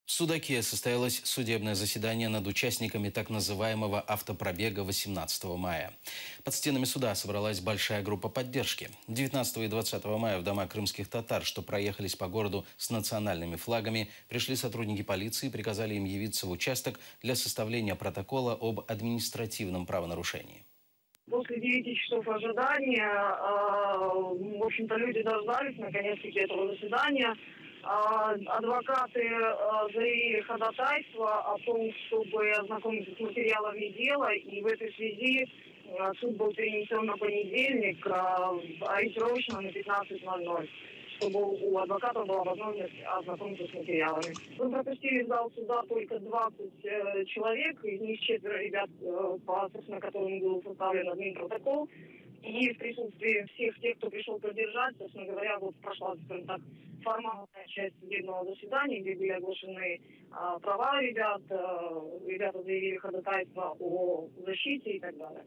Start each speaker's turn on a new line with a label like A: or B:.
A: В Судаке состоялось судебное заседание над участниками так называемого автопробега 18 мая. Под стенами суда собралась большая группа поддержки. 19 и 20 мая в дома крымских татар, что проехались по городу с национальными флагами, пришли сотрудники полиции и приказали им явиться в участок для составления протокола об административном правонарушении.
B: После 9 часов ожидания, в общем-то, люди дождались наконец-таки этого заседания. Адвокаты заявили ходатайство о том, чтобы ознакомиться с материалами дела, и в этой связи суд был перенесен на понедельник, ориентировочно на 15:00, чтобы у адвоката была возможность ознакомиться с материалами. Мы пропустили в зал суда только 20 человек, из них 4 ребят, собственно, которым был составлен админпротокол. И в присутствии всех тех, кто пришел поддержать, собственно говоря, вот прошла, скажем так, формальная часть судебного заседания, где были оглашены права ребят, ребята заявили ходатайство о защите и так далее.